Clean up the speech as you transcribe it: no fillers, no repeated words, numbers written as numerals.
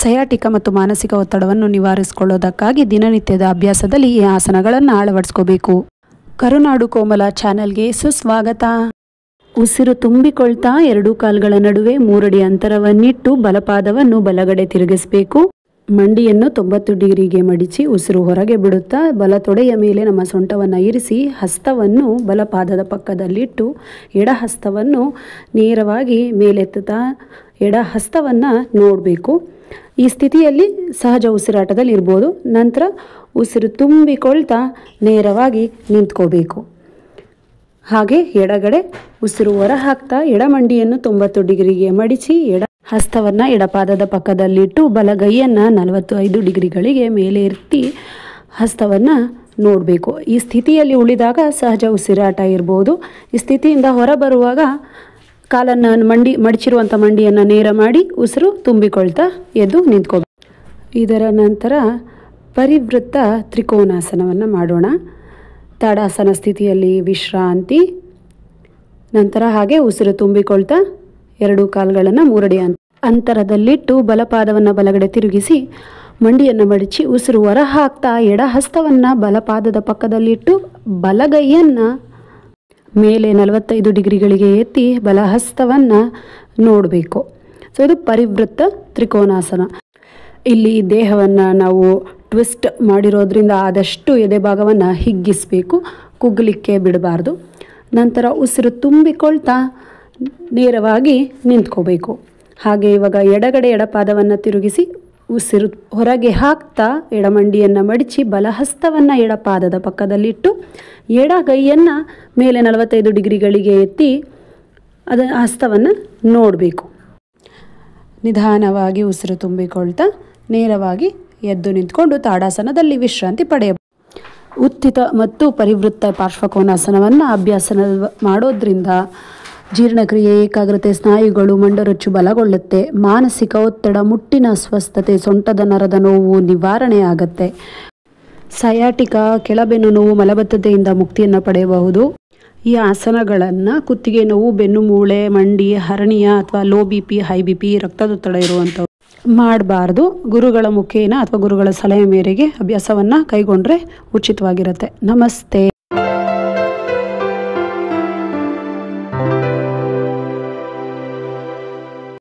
ಸಯಾಟಿಕ ಮತ್ತು ಮಾನಸಿಕ ಒತ್ತಡವನ್ನು ನಿವಾರಿಸಿಕೊಳ್ಳೋದಕ್ಕಾಗಿ ದಿನನಿತ್ಯದ ಅಭ್ಯಾಸದಲ್ಲಿ ಈ ಆಸನಗಳನ್ನು ಅಳವಡಿಸ್ಕೋಬೇಕು. ಕರುನಾಡು ಕೋಮಲ ಚಾನೆಲ್ಗೆ ಸುಸ್ವಾಗತ. ಉಸಿರು ತುಂಬಿಕೊಳ್ತಾ ಎರಡೂ ಕಾಲುಗಳ ನಡುವೆ 3 ಅಡಿ ಅಂತರವನ್ನಿಟ್ಟು ಬಲಪಾದವನ್ನು ಬಲಗಡೆ ತಿರುಗಿಸಬೇಕು. ಮಂಡಿಯನ್ನು 90 ಡಿಗ್ರಿಗೆ ಮಡಿಚಿ ಉಸಿರು ಹೊರಗೆ ಬಿಡುತ್ತಾ ಬಲ ತೊಡೆಯ ಮೇಲೆ ನಮ್ಮ ಸೊಂಟವನ್ನು ಇರಿಸಿ ಹಸ್ತವನ್ನು ಬಲಪಾದದ ಪಕ್ಕದಲ್ಲಿಟ್ಟು ಎಡ ಹಸ್ತವನ್ನು ನೇರವಾಗಿ ಮೇಲೆತ್ತುತ್ತಾ ಎಡ ಹಸ್ತವನ್ನು ನೋಡಬೇಕು. ಈ ಸ್ಥಿತಿಯಲ್ಲಿ ಸಹಜ ಉಸಿರಾಟದಲ್ಲಿ ಇರ್ಬೋದು. ನಂತರ ಉಸಿರು ತುಂಬಿಕೊಳ್ತಾ ನೇರವಾಗಿ ನಿಂತ್ಕೋಬೇಕು. ಹಾಗೆ ಎಡಗಡೆ ಉಸಿರು ಹೊರ ಹಾಕ್ತಾ ಎಡಮಂಡಿಯನ್ನು 90 ಡಿಗ್ರಿಗೆ ಮಡಿಚಿ ಎಡ ಹಸ್ತವನ್ನು ಎಡಪಾದದ ಪಕ್ಕದಲ್ಲಿಟ್ಟು ಬಲಗೈಯನ್ನು 45 ಡಿಗ್ರಿಗಳಿಗೆ ಮೇಲೆ ಎತ್ತಿ ಹಸ್ತವನ್ನು ನೋಡಬೇಕು. ಈ ಸ್ಥಿತಿಯಲ್ಲಿ ಉಳಿದಾಗ ಸಹಜ ಉಸಿರಾಟ ಇರ್ಬೋದು. ಈ ಸ್ಥಿತಿಯಿಂದ ಹೊರಬರುವಾಗ ಕಾಲನ್ನು ಮಡಚಿರುವಂಥ ಮಂಡಿಯನ್ನು ನೇರ ಮಾಡಿ ಉಸಿರು ತುಂಬಿಕೊಳ್ತಾ ಎದ್ದು ನಿಂತ್ಕೋಬೇಕು. ಇದರ ನಂತರ ಪರಿವೃತ್ತ ತ್ರಿಕೋನಾಸನವನ್ನು ಮಾಡೋಣ. ತಾಡಾಸನ ಸ್ಥಿತಿಯಲ್ಲಿ ವಿಶ್ರಾಂತಿ. ನಂತರ ಹಾಗೆ ಉಸಿರು ತುಂಬಿಕೊಳ್ತಾ ಎರಡೂ ಕಾಲುಗಳನ್ನು 3 ಅಡಿ ಅಂತರದಲ್ಲಿಟ್ಟು ಬಲಪಾದವನ್ನು ಬಲಗಡೆ ತಿರುಗಿಸಿ ಮಂಡಿಯನ್ನು ಮಡಚಿ ಉಸಿರು ಹೊರ ಹಾಕ್ತಾ ಎಡ ಹಸ್ತವನ್ನು ಬಲಪಾದದ ಪಕ್ಕದಲ್ಲಿಟ್ಟು ಬಲಗೈಯನ್ನು ಮೇಲೆ 45 ಡಿಗ್ರಿಗಳಿಗೆ ಎತ್ತಿ ಬಲಹಸ್ತವನ್ನು ನೋಡಬೇಕು. ಸೊ ಇದು ಪರಿವೃತ್ತ ತ್ರಿಕೋನಾಸನ. ಇಲ್ಲಿ ದೇಹವನ್ನು ನಾವು ಟ್ವಿಸ್ಟ್ ಮಾಡಿರೋದ್ರಿಂದ ಆದಷ್ಟು ಎದೆ ಭಾಗವನ್ನು ಹಿಗ್ಗಿಸಬೇಕು, ಕುಗ್ಗಲಿಕ್ಕೆ ಬಿಡಬಾರ್ದು. ನಂತರ ಉಸಿರು ತುಂಬಿಕೊಳ್ತಾ ನೇರವಾಗಿ ನಿಂತ್ಕೋಬೇಕು. ಹಾಗೆ ಇವಾಗ ಎಡಗಡೆ ಎಡಪಾದವನ್ನು ತಿರುಗಿಸಿ ಉಸಿರು ಹೊರಗೆ ಹಾಕ್ತಾ ಎಡಮಂಡಿಯನ್ನು ಮಡಿಚಿ ಬಲಹಸ್ತವನ್ನು ಎಡಪಾದದ ಪಕ್ಕದಲ್ಲಿಟ್ಟು ಎಡಗೈಯನ್ನು ಮೇಲೆ 45 ಡಿಗ್ರಿಗಳಿಗೆ ಎತ್ತಿ ಹಸ್ತವನ್ನು ನೋಡಬೇಕು. ನಿಧಾನವಾಗಿ ಉಸಿರು ತುಂಬಿಕೊಳ್ತಾ ನೇರವಾಗಿ ಎದ್ದು ನಿಂತ್ಕೊಂಡು ತಾಡಾಸನದಲ್ಲಿ ವಿಶ್ರಾಂತಿ ಪಡೆಯಬಹುದು. ಉತ್ಥಿತ ಮತ್ತು ಪರಿವೃತ್ತ ಪಾರ್ಶ್ವಕೋನಾಸನವನ್ನು ಅಭ್ಯಾಸ ಮಾಡೋದ್ರಿಂದ ಜೀರ್ಣಕ್ರಿಯೆ, ಏಕಾಗ್ರತೆ, ಸ್ನಾಯುಗಳು, ಮಂಡರೊಚ್ಚು ಬಲಗೊಳ್ಳುತ್ತೆ. ಮಾನಸಿಕ ಒತ್ತಡ, ಮುಟ್ಟಿನ ಅಸ್ವಸ್ಥತೆ, ಸೊಂಟದ ನರದ ನೋವು ನಿವಾರಣೆ ಆಗುತ್ತೆ. ಸಯಾಟಿಕ, ಕೆಳಬೆನ್ನು ನೋವು, ಮಲಬದ್ಧತೆಯಿಂದ ಮುಕ್ತಿಯನ್ನು ಪಡೆಯಬಹುದು. ಈ ಆಸನಗಳನ್ನು ಕುತ್ತಿಗೆ ನೋವು, ಬೆನ್ನು ಮೂಳೆ, ಮಂಡಿ, ಹರ್ನಿಯ ಅಥವಾ ಲೋ BP, ಹೈ BP, ರಕ್ತದೊತ್ತಡ ಇರುವಂಥವು ಮಾಡಬಾರ್ದು. ಗುರುಗಳ ಮುಖೇನ ಅಥವಾ ಗುರುಗಳ ಸಲಹೆ ಮೇರೆಗೆ ಅಭ್ಯಾಸವನ್ನು ಕೈಗೊಂಡ್ರೆ ಉಚಿತವಾಗಿರುತ್ತೆ. ನಮಸ್ತೆ.